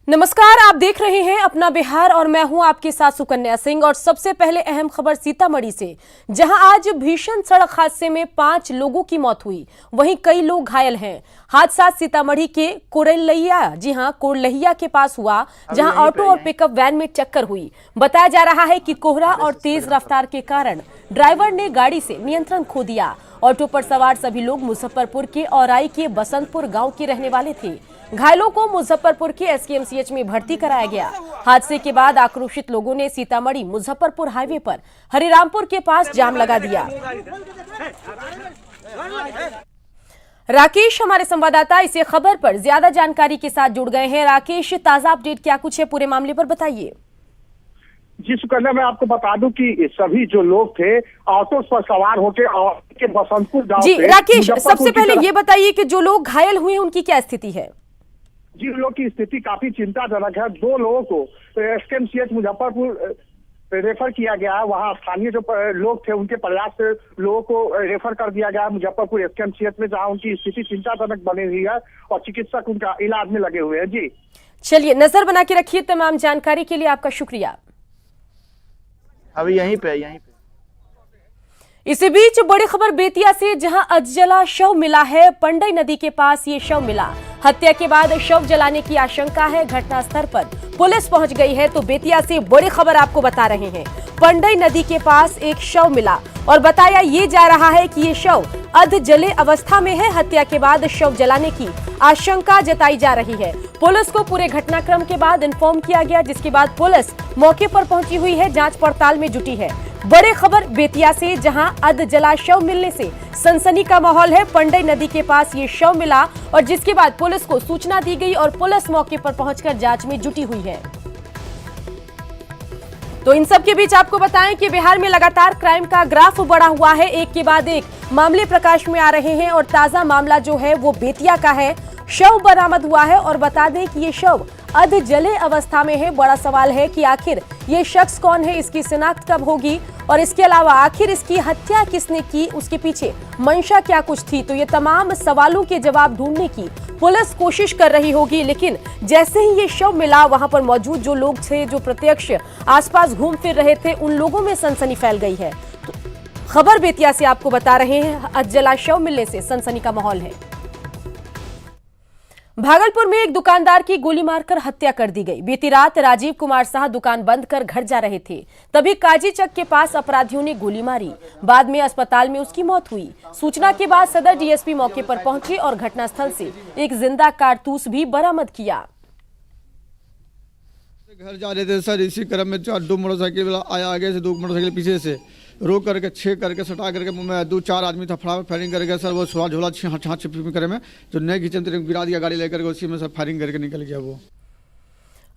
नमस्कार, आप देख रहे हैं अपना बिहार और मैं हूं आपके साथ सुकन्या सिंह। और सबसे पहले अहम खबर सीतामढ़ी से, जहां आज भीषण सड़क हादसे में 5 लोगों की मौत हुई, वहीं कई लोग घायल हैं। हादसा सीतामढ़ी के कोरलहिया के पास हुआ, जहां ऑटो और पिकअप वैन में टक्कर हुई। बताया जा रहा है कि कोहरा और तेज रफ्तार के कारण ड्राइवर ने गाड़ी से नियंत्रण खो दिया। ऑटो पर सवार सभी लोग मुजफ्फरपुर के औराई के बसंतपुर गांव के रहने वाले थे। घायलों को मुजफ्फरपुर के एसकेएमसीएच में भर्ती कराया गया। हादसे के बाद आक्रोशित लोगों ने सीतामढ़ी मुजफ्फरपुर हाईवे पर हरिरामपुर के पास जाम लगा दिया। राकेश हमारे संवाददाता इस खबर पर ज्यादा जानकारी के साथ जुड़ गए हैं। राकेश, ताजा अपडेट क्या कुछ है, पूरे मामले पर बताइए। जी सुकन्या, मैं आपको बता दूं कि सभी जो लोग थे ऑटो पर सवार होकर के बसंतपुर गांव जी राकेश, सबसे पहले ये बताइए कि जो लोग घायल हुए उनकी क्या स्थिति है? जी, लोग की स्थिति काफी चिंताजनक है। 2 लोगों को एसकेएमसीएच मुजफ्फरपुर रेफर किया गया है। वहां स्थानीय जो लोग थे उनके प्रयास से लोगों को रेफर कर दिया गया है मुजफ्फरपुर एसकेएमसीएच में, जहां उनकी स्थिति चिंताजनक बनी हुई है और चिकित्सक उनका इलाज में लगे हुए हैं। जी चलिए, नजर बना के रखिए। तमाम जानकारी के लिए आपका शुक्रिया। अभी यहीं पे इसी बीच बड़ी खबर बेतिया से, जहां अधजला शव मिला है। पंडई नदी के पास ये शव मिला। हत्या के बाद शव जलाने की आशंका है। घटनास्थल पर पुलिस पहुंच गई है। तो बेतिया से बड़ी खबर आपको बता रहे हैं। पंडई नदी के पास एक शव मिला और बताया ये जा रहा है कि ये शव अध जले अवस्था में है। हत्या के बाद शव जलाने की आशंका जताई जा रही है। पुलिस को पूरे घटनाक्रम के बाद इन्फॉर्म किया गया, जिसके बाद पुलिस मौके पर पहुंची हुई है, जांच पड़ताल में जुटी है। बड़ी खबर बेतिया से, जहां अध जला शव मिलने से सनसनी का माहौल है। पंडई नदी के पास ये शव मिला और जिसके बाद पुलिस को सूचना दी गई और पुलिस मौके पर पहुंचकर जांच में जुटी हुई है। तो इन सब के बीच आपको बताएं कि बिहार में लगातार क्राइम का ग्राफ बढ़ा हुआ है। एक के बाद एक मामले प्रकाश में आ रहे हैं और ताजा मामला जो है वो बेतिया का है। शव बरामद हुआ है और बता दें कि ये शव अध जले अवस्था में है। बड़ा सवाल है कि आखिर ये शख्स कौन है, इसकी शिनाख्त कब होगी और इसके अलावा आखिर इसकी हत्या किसने की, उसके पीछे मंशा क्या कुछ थी। तो ये तमाम सवालों के जवाब ढूंढने की पुलिस कोशिश कर रही होगी। लेकिन जैसे ही ये शव मिला, वहां पर मौजूद जो लोग थे, जो प्रत्यक्ष आसपास घूम फिर रहे थे, उन लोगों में सनसनी फैल गई है। तो खबर बेतिया से आपको बता रहे हैं, अध जला शव मिलने से सनसनी का माहौल है। भागलपुर में एक दुकानदार की गोली मारकर हत्या कर दी गई। बीती रात राजीव कुमार शाह दुकान बंद कर घर जा रहे थे, तभी काजी चक के पास अपराधियों ने गोली मारी। बाद में अस्पताल में उसकी मौत हुई। सूचना के बाद सदर डीएसपी मौके पर पहुंचे और घटनास्थल से एक जिंदा कारतूस भी बरामद किया। घर जा रहे थे सर, इसी क्रम में 2 मोटरसाइकिल आया, आगे से 2 मोटरसाइकिल पीछे से रोक करके 6 करके सटा करके मुंह में 2-4 आदमी था, फटाफट फायरिंग करके सर वो सुहा झोला छाछ करे में जो नहीं खींचे गिरा दिया गाड़ी लेकर के, उसी में सब फायरिंग करके निकल गया वो।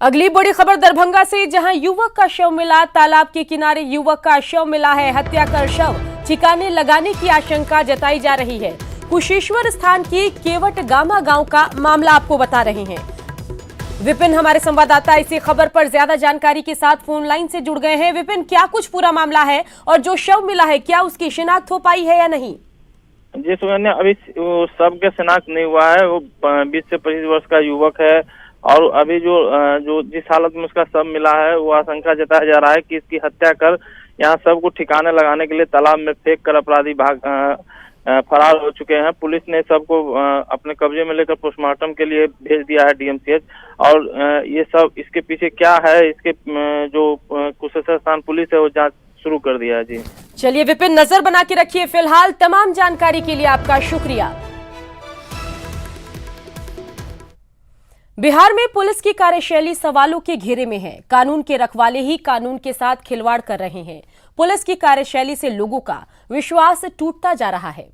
अगली बड़ी खबर दरभंगा से, जहां युवक का शव मिला। तालाब के किनारे युवक का शव मिला है। हत्या कर शव ठिकाने लगाने की आशंका जताई जा रही है। कुशेश्वर स्थान की केवट गामा गांव का मामला आपको बता रहे हैं। विपिन हमारे संवाददाता इसी खबर पर ज्यादा जानकारी के साथ फोन लाइन से जुड़ गए हैं। विपिन, क्या कुछ पूरा मामला है और जो शव मिला है क्या उसकी शिनाख्त हो पाई है या नहीं? जी सुकन्या, अभी सब के शिनाख्त नहीं हुआ है। वो 20 से 25 वर्ष का युवक है और अभी जो जिस हालत में उसका शव मिला है वो आशंका जताया जा रहा है कि इसकी हत्या कर यहाँ सबको ठिकाने लगाने के लिए तालाब में फेंक कर अपराधी फरार हो चुके हैं। पुलिस ने सबको अपने कब्जे में लेकर पोस्टमार्टम के लिए भेज दिया है डीएमसीएच। और ये सब इसके पीछे क्या है, इसके जो कुशेश्वर स्थान पुलिस है वो जांच शुरू कर दिया है। जी चलिए विपिन, नजर बना के रखिए। फिलहाल तमाम जानकारी के लिए आपका शुक्रिया। बिहार में पुलिस की कार्यशैली सवालों के घेरे में है। कानून के रखवाले ही कानून के साथ खिलवाड़ कर रहे हैं। पुलिस की कार्यशैली से लोगों का विश्वास टूटता जा रहा है।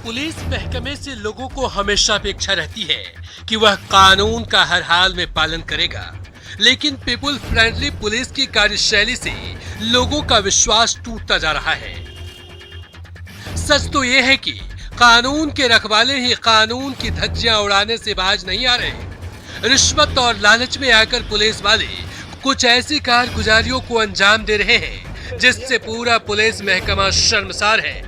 पुलिस महकमे से लोगों को हमेशा अपेक्षा रहती है कि वह कानून का हर हाल में पालन करेगा, लेकिन पीपुल फ्रेंडली पुलिस की कार्यशैली से लोगों का विश्वास टूटता जा रहा है। सच तो यह है कि कानून के रखवाले ही कानून की धज्जियां उड़ाने से बाज नहीं आ रहे। रिश्वत और लालच में आकर पुलिस वाले कुछ ऐसी कारगुजारियों को अंजाम दे रहे हैं जिससे पूरा पुलिस महकमा शर्मसार है।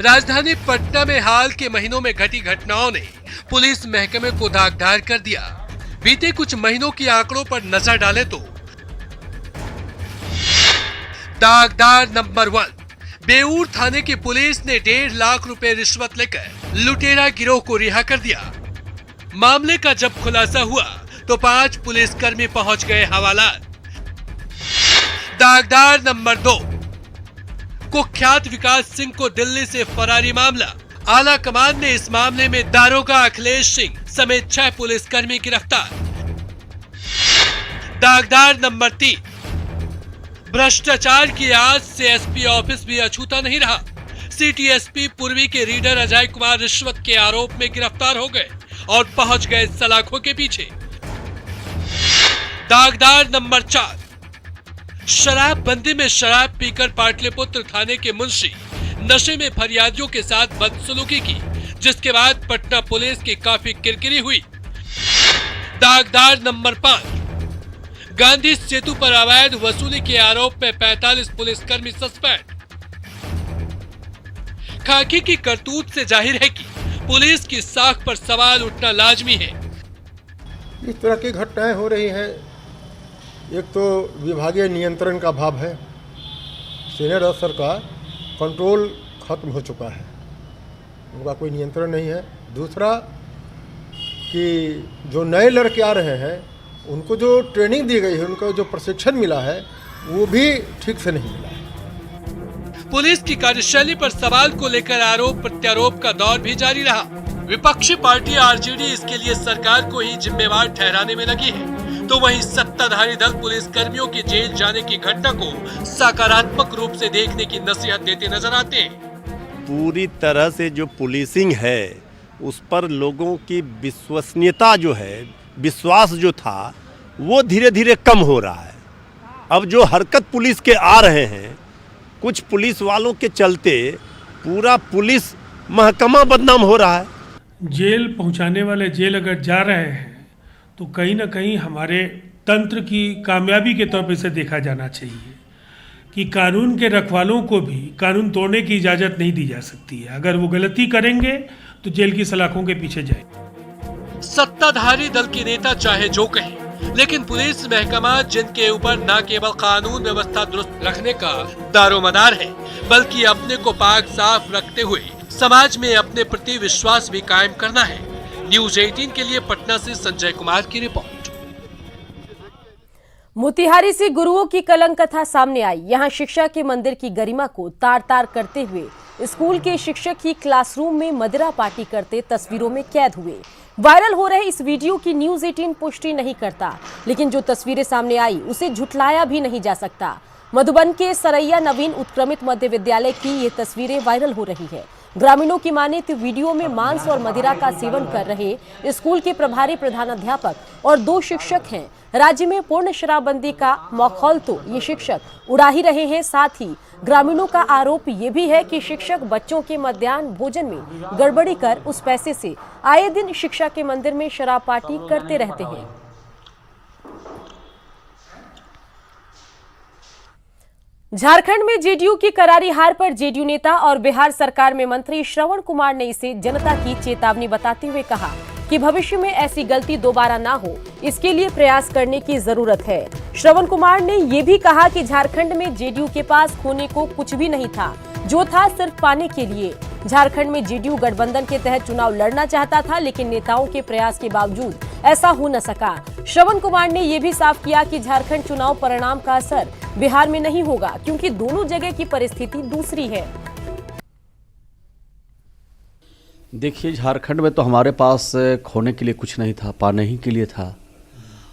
राजधानी पटना में हाल के महीनों में घटी घटनाओं ने पुलिस महकमे को दागदार कर दिया। बीते कुछ महीनों के आंकड़ों पर नजर डालें तो दागदार नंबर 1, बेऊर थाने की पुलिस ने 1.5 लाख रुपए रिश्वत लेकर लुटेरा गिरोह को रिहा कर दिया। मामले का जब खुलासा हुआ तो 5 पुलिसकर्मी पहुंच गए हवालात। दागदार नंबर 2, कुख्यात विकास सिंह को दिल्ली से फरारी मामला। आला कमान ने इस मामले में दारोगा अखिलेश सिंह समेत 6 पुलिसकर्मी गिरफ्तार। दागदार नंबर 3, भ्रष्टाचार की आज से एसपी ऑफिस भी अछूता नहीं रहा। सिटी एसपी पूर्वी के रीडर अजय कुमार रिश्वत के आरोप में गिरफ्तार हो गए और पहुंच गए सलाखों के पीछे। दागदार नंबर 4, शराबबंदी में शराब पीकर पाटलिपुत्र थाने के मुंशी नशे में फरियादियों के साथ बदसलूकी की, जिसके बाद पटना पुलिस की काफी किरकिरी हुई। दागदार नंबर 5, गांधी सेतु पर अवैध वसूली के आरोप में 45 पुलिसकर्मी सस्पेंड। खाकी की करतूत से जाहिर है कि पुलिस की साख पर सवाल उठना लाजमी है। इस तरह की घटनाएं हो रही हैं। एक तो विभागीय नियंत्रण का अभाव है, सीनियर स्तर का कंट्रोल खत्म हो चुका है, उनका कोई नियंत्रण नहीं है। दूसरा कि जो नए लड़के आ रहे हैं उनको जो ट्रेनिंग दी गई है, उनको जो प्रशिक्षण मिला है वो भी ठीक से नहीं मिला है। पुलिस की कार्यशैली पर सवाल को लेकर आरोप प्रत्यारोप का दौर भी जारी रहा। विपक्षी पार्टी आरजेडी इसके लिए सरकार को ही जिम्मेवार ठहराने में लगी है, तो वहीं सत्ताधारी दल पुलिस कर्मियों के जेल जाने की घटना को सकारात्मक रूप से देखने की नसीहत देते नजर आते हैं। पूरी तरह से जो पुलिसिंग है उस पर लोगों की विश्वसनीयता जो है, विश्वास जो था वो धीरे धीरे कम हो रहा है। अब जो हरकत पुलिस के आ रहे हैं, कुछ पुलिस वालों के चलते पूरा पुलिस महकमा बदनाम हो रहा है। जेल पहुंचाने वाले जेल अगर जा रहे हैं तो कहीं ना कहीं हमारे तंत्र की कामयाबी के तौर पर इसे देखा जाना चाहिए कि कानून के रखवालों को भी कानून तोड़ने की इजाज़त नहीं दी जा सकती है। अगर वो गलती करेंगे तो जेल की सलाखों के पीछे जाएंगे। सत्ताधारी दल के नेता चाहे जो कहें, लेकिन पुलिस महकमा जिनके ऊपर न केवल कानून व्यवस्था दुरुस्त रखने का दारोमदार है, बल्कि अपने को पाक साफ रखते हुए समाज में अपने प्रति विश्वास भी कायम करना है। न्यूज 18 के लिए पटना से संजय कुमार की रिपोर्ट। मोतिहारी से गुरुओं की कलंक कथा सामने आई। यहां शिक्षा के मंदिर की गरिमा को तार तार करते हुए स्कूल के शिक्षक ही क्लासरूम में मदिरा पार्टी करते तस्वीरों में कैद हुए। वायरल हो रहे इस वीडियो की न्यूज 18 पुष्टि नहीं करता, लेकिन जो तस्वीरें सामने आई उसे झुठलाया भी नहीं जा सकता। मधुबन के सरैया नवीन उत्क्रमित मध्य विद्यालय की ये तस्वीरें वायरल हो रही है। ग्रामीणों की माने तो वीडियो में मांस और मदिरा का सेवन कर रहे स्कूल के प्रभारी प्रधानाध्यापक और 2 शिक्षक हैं। राज्य में पूर्ण शराबबंदी का माहौल तो ये शिक्षक उड़ा ही रहे हैं। साथ ही ग्रामीणों का आरोप ये भी है कि शिक्षक बच्चों के मध्याह्न भोजन में गड़बड़ी कर उस पैसे से आए दिन शिक्षा के मंदिर में शराब पार्टी करते रहते हैं। झारखंड में जेडीयू की करारी हार पर जेडीयू नेता और बिहार सरकार में मंत्री श्रवण कुमार ने इसे जनता की चेतावनी बताते हुए कहा कि भविष्य में ऐसी गलती दोबारा ना हो, इसके लिए प्रयास करने की जरूरत है। श्रवण कुमार ने ये भी कहा कि झारखंड में जेडीयू के पास खोने को कुछ भी नहीं था, जो था सिर्फ पाने के लिए। झारखंड में जेडीयू गठबंधन के तहत चुनाव लड़ना चाहता था, लेकिन नेताओं के प्रयास के बावजूद ऐसा हो न सका। श्रवण कुमार ने यह भी साफ किया कि झारखंड चुनाव परिणाम का असर बिहार में नहीं होगा, क्योंकि दोनों जगह की परिस्थिति दूसरी है। देखिए, झारखंड में तो हमारे पास खोने के लिए कुछ नहीं था, पाने ही के लिए था।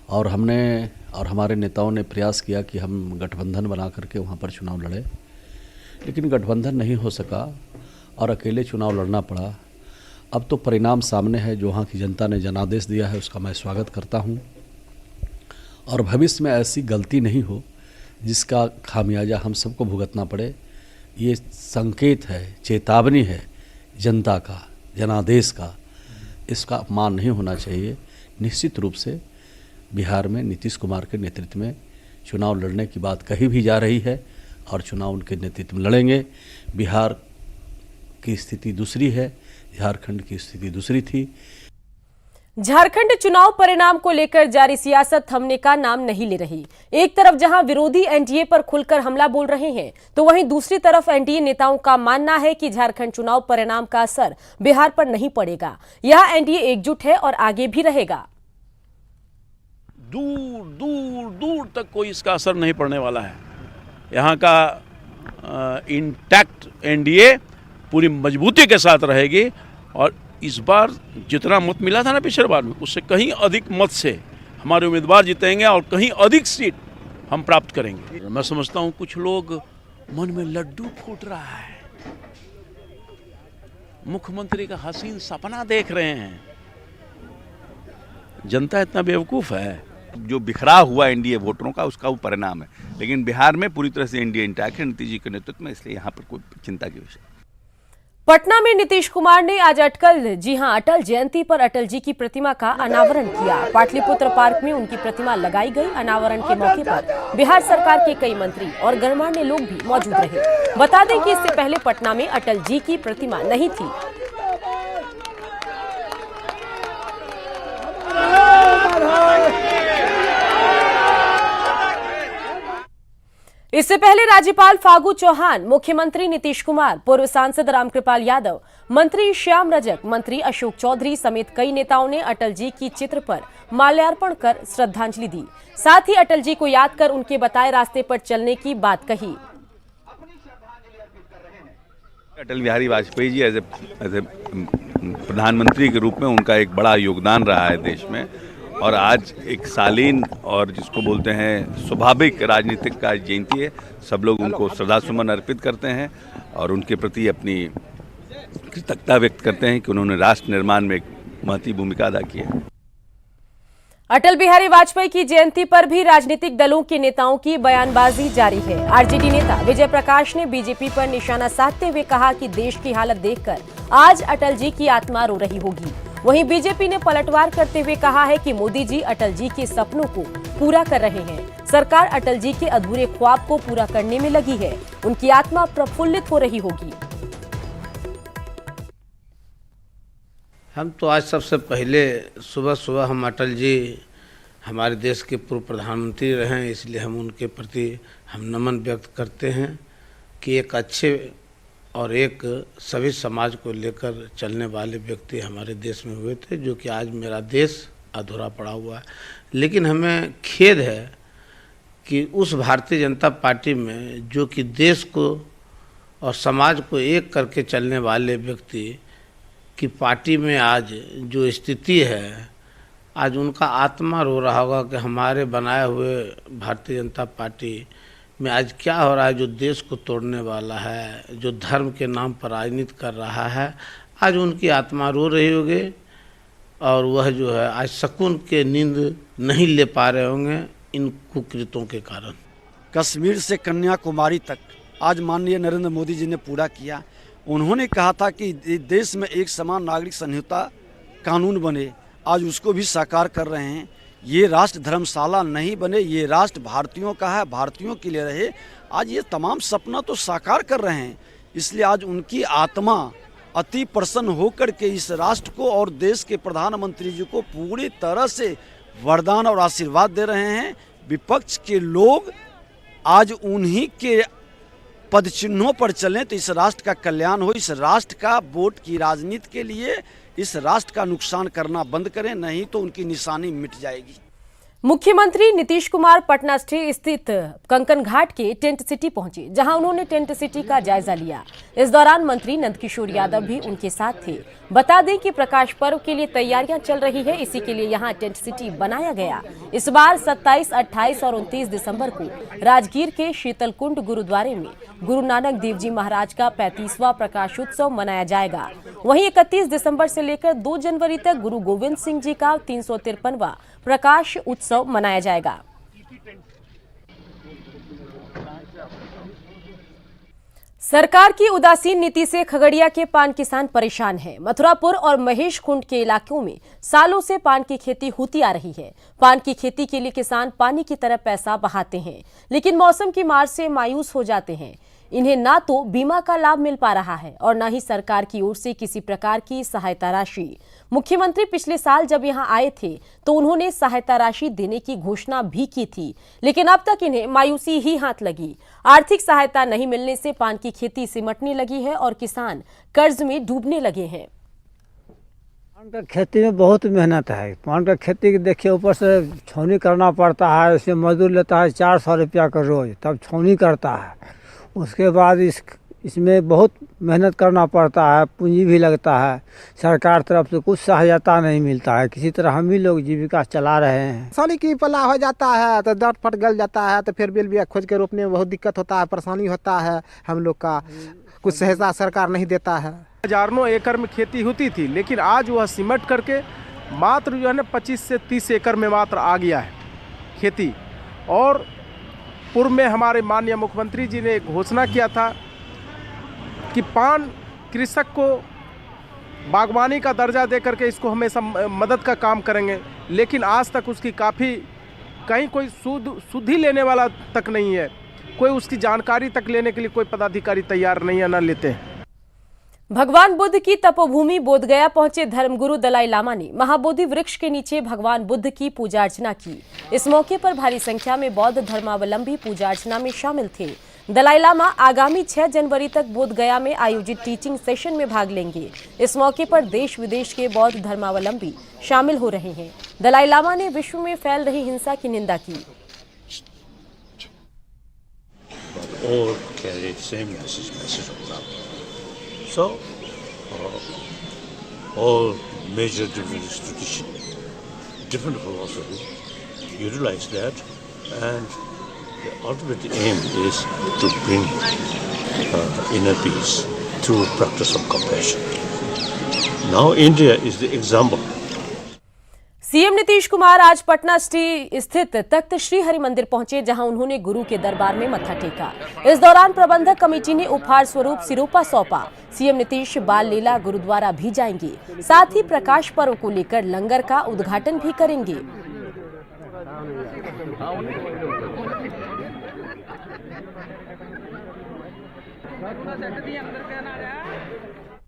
और हमने और हमारे नेताओं ने प्रयास किया कि हम गठबंधन बना करके वहाँ पर चुनाव लड़े, लेकिन गठबंधन नहीं हो सका और अकेले चुनाव लड़ना पड़ा। अब तो परिणाम सामने है। जो वहाँ की जनता ने जनादेश दिया है उसका मैं स्वागत करता हूँ, और भविष्य में ऐसी गलती नहीं हो जिसका खामियाजा हम सबको भुगतना पड़े। ये संकेत है, चेतावनी है जनता का, जनादेश का। इसका अपमान नहीं होना चाहिए। निश्चित रूप से बिहार में नीतीश कुमार के नेतृत्व में चुनाव लड़ने की बात कही भी जा रही है और चुनाव उनके नेतृत्व में लड़ेंगे। बिहार की स्थिति दूसरी है, झारखंड की स्थिति दूसरी थी। झारखंड चुनाव परिणाम को लेकर जारी सियासत थमने का नाम नहीं ले रही। एक तरफ जहां विरोधी एनडीए पर खुलकर हमला बोल रहे हैं, तो वहीं दूसरी तरफ एनडीए नेताओं का मानना है कि झारखंड चुनाव परिणाम का असर बिहार पर नहीं पड़ेगा। यह एनडीए एकजुट है और आगे भी रहेगा। दूर दूर दूर तक कोई इसका असर नहीं पड़ने वाला है। यहाँ का इंटैक्ट एनडीए पूरी मजबूती के साथ रहेगी और इस बार जितना मत मिला था ना पिछले बार में, उससे कहीं अधिक मत से हमारे उम्मीदवार जीतेंगे और कहीं अधिक सीट हम प्राप्त करेंगे। मैं समझता हूँ कुछ लोग मन में लड्डू फूट रहा है, मुख्यमंत्री का हसीन सपना देख रहे हैं। जनता इतना बेवकूफ़ है। जो बिखरा हुआ एनडीए वोटरों का, उसका वो परिणाम है। लेकिन बिहार में पूरी तरह से एनडीए इंटैक्ट है नीतीश जी के नेतृत्व में, इसलिए यहाँ पर कोई चिंता की विषय। पटना में नीतीश कुमार ने आज अटल जयंती पर अटल जी की प्रतिमा का अनावरण किया। पाटलिपुत्र पार्क में उनकी प्रतिमा लगाई गई। अनावरण के मौके पर बिहार सरकार के कई मंत्री और गणमान्य लोग भी मौजूद रहे। बता दें कि इससे पहले पटना में अटल जी की प्रतिमा नहीं थी। इससे पहले राज्यपाल फागू चौहान, मुख्यमंत्री नीतीश कुमार, पूर्व सांसद रामकृपाल यादव, मंत्री श्याम रजक, मंत्री अशोक चौधरी समेत कई नेताओं ने अटल जी की चित्र पर माल्यार्पण कर श्रद्धांजलि दी। साथ ही अटल जी को याद कर उनके बताए रास्ते पर चलने की बात कही। अटल बिहारी वाजपेयी जी एज ए प्रधानमंत्री के रूप में उनका एक बड़ा योगदान रहा है देश में, और आज एक शालीन और जिसको बोलते हैं स्वाभाविक राजनीतिक का जयंती है। सब लोग उनको श्रद्धासुमन अर्पित करते हैं और उनके प्रति अपनी कृतज्ञता व्यक्त करते हैं कि उन्होंने राष्ट्र निर्माण में एक महत्वपूर्ण भूमिका अदा की है। अटल बिहारी वाजपेयी की जयंती पर भी राजनीतिक दलों के नेताओं की बयानबाजी जारी है। आरजेडी नेता विजय प्रकाश ने बीजेपी पर निशाना साधते हुए कहा कि देश की हालत देखकर आज अटल जी की आत्मा रो रही होगी। वहीं बीजेपी ने पलटवार करते हुए कहा है कि मोदी जी अटल जी के सपनों को पूरा कर रहे हैं। सरकार अटल जी के अधूरे ख्वाब को पूरा करने में लगी है। उनकी आत्मा प्रफुल्लित हो रही होगी। हम तो आज सबसे पहले सुबह सुबह हम अटल जी हमारे देश के पूर्व प्रधानमंत्री रहे हैं, इसलिए हम उनके प्रति हम नमन व्यक्त करते हैं कि एक अच्छे और एक सभी समाज को लेकर चलने वाले व्यक्ति हमारे देश में हुए थे, जो कि आज मेरा देश अधूरा पड़ा हुआ है। लेकिन हमें खेद है कि उस भारतीय जनता पार्टी में जो कि देश को और समाज को एक करके चलने वाले व्यक्ति की पार्टी में आज जो स्थिति है, आज उनका आत्मा रो रहा होगा कि हमारे बनाए हुए भारतीय जनता पार्टी में आज क्या हो रहा है, जो देश को तोड़ने वाला है, जो धर्म के नाम पर राजनीति कर रहा है। आज उनकी आत्मा रो रही होगी और वह जो है आज सुकून के नींद नहीं ले पा रहे होंगे इन कुकृतों के कारण। कश्मीर से कन्याकुमारी तक आज माननीय नरेंद्र मोदी जी ने पूरा किया। उन्होंने कहा था कि देश में एक समान नागरिक संहिता कानून बने, आज उसको भी साकार कर रहे हैं। ये राष्ट्र धर्मशाला नहीं बने, ये राष्ट्र भारतीयों का है, भारतीयों के लिए रहे। आज ये तमाम सपना तो साकार कर रहे हैं, इसलिए आज उनकी आत्मा अति प्रसन्न होकर के इस राष्ट्र को और देश के प्रधानमंत्री जी को पूरी तरह से वरदान और आशीर्वाद दे रहे हैं। विपक्ष के लोग आज उन्हीं के पद चिन्हों पर चलें तो इस राष्ट्र का कल्याण हो। इस राष्ट्र का वोट की राजनीति के लिए इस राष्ट्र का नुकसान करना बंद करें, नहीं तो उनकी निशानी मिट जाएगी। मुख्यमंत्री नीतीश कुमार पटना स्थित कंकन घाट के टेंट सिटी पहुंचे, जहां उन्होंने टेंट सिटी का जायजा लिया। इस दौरान मंत्री नंदकिशोर यादव भी उनके साथ थे। बता दें कि प्रकाश पर्व के लिए तैयारियां चल रही है, इसी के लिए यहां टेंट सिटी बनाया गया। इस बार 27, 28 और 29 दिसंबर को राजगीर के शीतलकुंड गुरुद्वारे में गुरु नानक देव जी महाराज का 35वां प्रकाशोत्सव मनाया जाएगा। वहीं 31 दिसंबर से लेकर 2 जनवरी तक गुरु गोविंद सिंह जी का 353वां प्रकाश उत्सव मनाया जाएगा। सरकार की उदासीन नीति से खगड़िया के पान किसान परेशान हैं। मथुरापुर और महेश कुंड के इलाकों में सालों से पान की खेती होती आ रही है। पान की खेती के लिए किसान पानी की तरह पैसा बहाते हैं, लेकिन मौसम की मार से मायूस हो जाते हैं। इन्हें ना तो बीमा का लाभ मिल पा रहा है और न ही सरकार की ओर से किसी प्रकार की सहायता राशि। मुख्यमंत्री पिछले साल जब यहां आए थे तो उन्होंने सहायता राशि देने की घोषणा भी की थी, लेकिन अब तक इन्हें मायूसी ही हाथ लगी। आर्थिक सहायता नहीं मिलने से पान की खेती सिमटने लगी है और किसान कर्ज में डूबने लगे हैं। पान का खेती में बहुत मेहनत है। पान का खेती के देखिए, ऊपर से छौनी करना पड़ता है, इसमें मजदूर लेता है 400 रुपया का रोज, तब छौनी करता है। उसके बाद इसमें बहुत मेहनत करना पड़ता है, पूंजी भी लगता है। सरकार तरफ से कुछ सहायता नहीं मिलता है। किसी तरह हम ही लोग जीविका चला रहे हैं। साली की पला हो जाता है तो दर्द फट गल जाता है, तो फिर बिल बिया खोज के रोपने में बहुत दिक्कत होता है, परेशानी होता है हम लोग का। कुछ सहायता सरकार नहीं देता है। हजारों एकड़ में खेती होती थी, लेकिन आज वह सिमट करके मात्र जो है ना 25 से 30 एकड़ में मात्र आ गया है खेती। और पूर्व में हमारे माननीय मुख्यमंत्री जी ने घोषणा किया था कि पान कृषक को बागवानी का दर्जा दे करके इसको हमेशा मदद का काम करेंगे, लेकिन आज तक उसकी काफ़ी कहीं कोई सुधि लेने वाला तक नहीं है। कोई उसकी जानकारी तक लेने के लिए कोई पदाधिकारी तैयार नहीं है, न लेते हैं। भगवान बुद्ध की तपोभूमि बोधगया पहुंचे धर्मगुरु दलाई लामा ने महाबोधि वृक्ष के नीचे भगवान बुद्ध की पूजा अर्चना की। इस मौके पर भारी संख्या में बौद्ध धर्मावलंबी पूजा अर्चना में शामिल थे। दलाई लामा आगामी 6 जनवरी तक बोधगया में आयोजित टीचिंग सेशन में भाग लेंगे। इस मौके पर देश विदेश के बौद्ध धर्मावलंबी शामिल हो रहे हैं। दलाई लामा ने विश्व में फैल रही हिंसा की निंदा की। So, all major different traditions, different philosophies, utilize that, and the ultimate aim is to bring inner peace through practice of compassion. Now India is the example. CM Nitish Kumar आज पटना स्थित तख्त श्री हरि मंदिर पहुंचे, जहां उन्होंने गुरु के दरबार में मत्था टेका। इस दौरान प्रबंधक कमेटी ने उपहार स्वरूप सिरोपा सौंपा। सीएम नीतीश बाल लीला गुरुद्वारा भी जाएंगे, साथ ही प्रकाश पर्व को लेकर लंगर का उद्घाटन भी करेंगे।